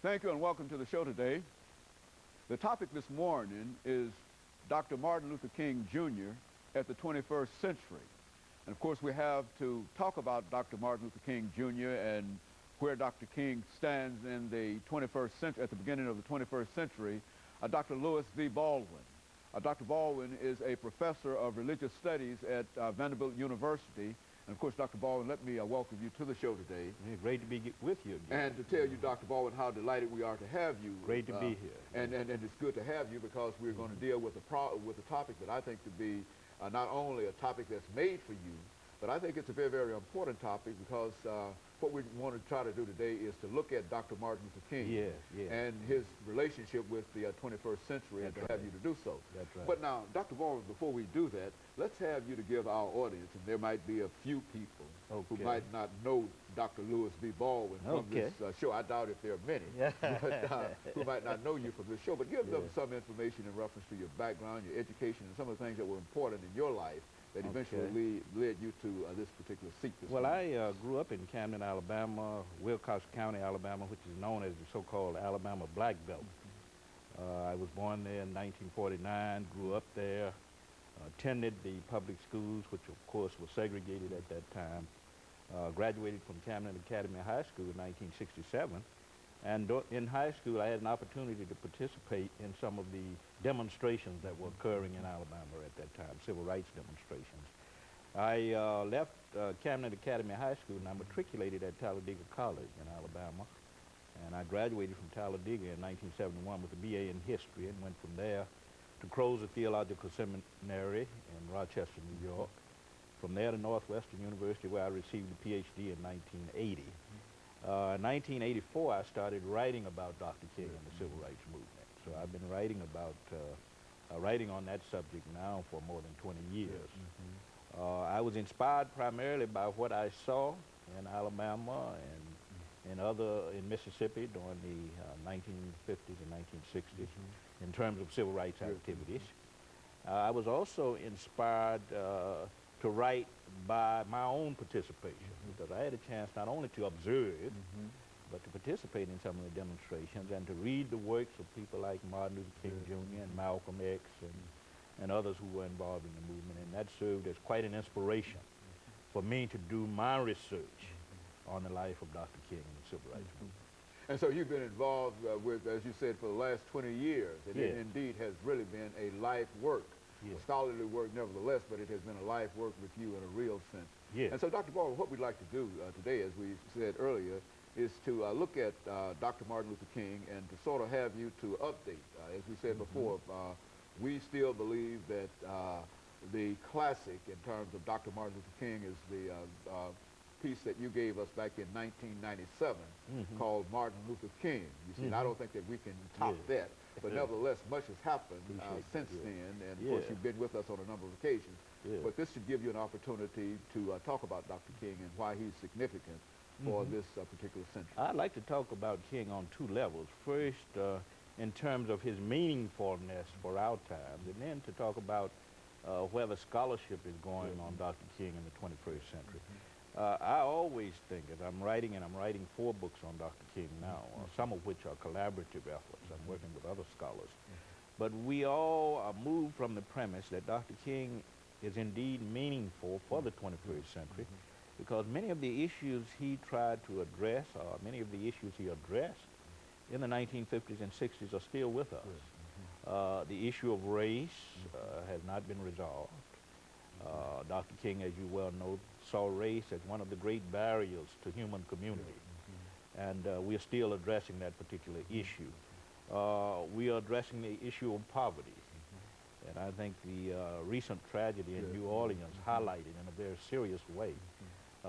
Thank you and welcome to the show today. The topic this morning is Dr. Martin Luther King Jr. at the 21st century. And of course we have to talk about Dr. Martin Luther King Jr. and where Dr. King stands in the 21st century, at the beginning of the 21st century, Dr. Lewis V. Baldwin. Dr. Baldwin is a professor of religious studies at Vanderbilt University. And of course, Dr. Baldwin, let me welcome you to the show today. Yeah, great to be with you again. And to tell you, Dr. Baldwin, how delighted we are to have you. Great to be here. And it's good to have you because we're going to deal with a topic that I think to be not only a topic that's made for you, but I think it's a very, very important topic because what we want to try to do today is to look at Dr. Martin Luther King and his relationship with the 21st century and to have you to do so. That's right. But now, Dr. Baldwin, before we do that, let's have you to give our audience, and there might be a few people who might not know Dr. Lewis V. Baldwin from this show. I doubt if there are many, but, who might not know you from this show. But give them some information in reference to your background, your education, and some of the things that were important in your life that eventually led you to this particular seat. Well, I grew up in Camden, Alabama, Wilcox County, Alabama, which is known as the so-called Alabama Black Belt. I was born there in 1949, grew up there, attended the public schools, which of course were segregated at that time, graduated from Camden Academy High School in 1967. And in high school, I had an opportunity to participate in some of the demonstrations that were occurring in Alabama at that time, civil rights demonstrations. I left Camden Academy High School and I matriculated at Talladega College in Alabama. And I graduated from Talladega in 1971 with a BA in history and went from there to Crozer Theological Seminary in Rochester, New York. From there to Northwestern University, where I received a PhD in 1980. In 1984, I started writing about Dr. King and the Civil Rights Movement. So I've been writing on that subject now for more than 20 years. I was inspired primarily by what I saw in Alabama and in Mississippi during the 1950s and 1960s in terms of civil rights activities. I was also inspired to write by my own participation, because I had a chance not only to observe, but to participate in some of the demonstrations and to read the works of people like Martin Luther King Jr. and Malcolm X and others who were involved in the movement. And that served as quite an inspiration for me to do my research on the life of Dr. King and the Civil Rights Movement. And so you've been involved with, as you said, for the last 20 years. And it indeed has really been a life work. A scholarly work nevertheless, but it has been a life work with you in a real sense. And so, Dr. Baldwin, what we'd like to do today, as we said earlier, is to look at Dr. Martin Luther King and to sort of have you to update. As we said before, we still believe that the classic in terms of Dr. Martin Luther King is the piece that you gave us back in 1997 called Martin Luther King. You see, and I don't think that we can top that. But nevertheless, much has happened since then, and of course you've been with us on a number of occasions. But this should give you an opportunity to talk about Dr. King and why he's significant for this particular century. I'd like to talk about King on two levels. First, in terms of his meaningfulness for our time, and then to talk about where the scholarship is going on Dr. King in the 21st century. I always think, as I'm writing 4 books on Dr. King now, some of which are collaborative efforts. I'm working with other scholars. But we all move from the premise that Dr. King is indeed meaningful for the 21st century because many of the issues he tried to address, or many of the issues he addressed in the 1950s and 60s are still with us. The issue of race has not been resolved. Dr. King, as you well know, saw race as one of the great barriers to human community. And we are still addressing that particular issue. We are addressing the issue of poverty. And I think the recent tragedy in New Orleans highlighted in a very serious way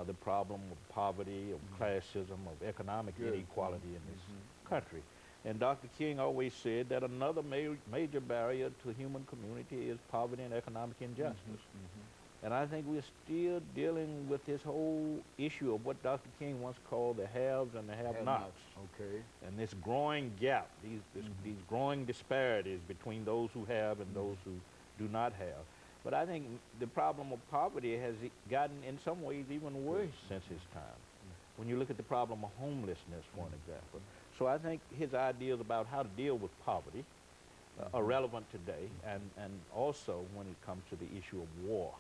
the problem of poverty, of classism, of economic inequality in this country. And Dr. King always said that another major barrier to human community is poverty and economic injustice. And I think we're still dealing with this whole issue of what Dr. King once called the haves and the have-nots. And this growing gap, these growing disparities between those who have and those who do not have. But I think the problem of poverty has gotten, in some ways, even worse since his time. when you look at the problem of homelessness, for an example. So I think his ideas about how to deal with poverty are relevant today, and also when it comes to the issue of war.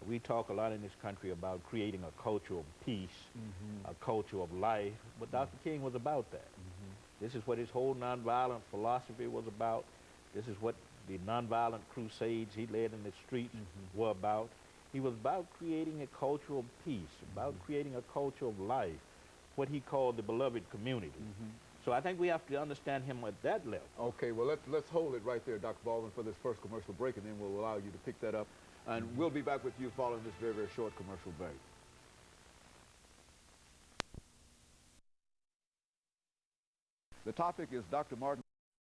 We talk a lot in this country about creating a culture of peace, a culture of life, but Dr. King was about that. This is what his whole nonviolent philosophy was about. This is what the nonviolent crusades he led in the streets were about. He was about creating a culture of peace, about creating a culture of life, what he called the beloved community. So I think we have to understand him at that level. Okay, well, let's hold it right there, Dr. Baldwin, for this first commercial break, and then we'll allow you to pick that up. And we'll be back with you following this very, very short commercial break. The topic is Dr. Martin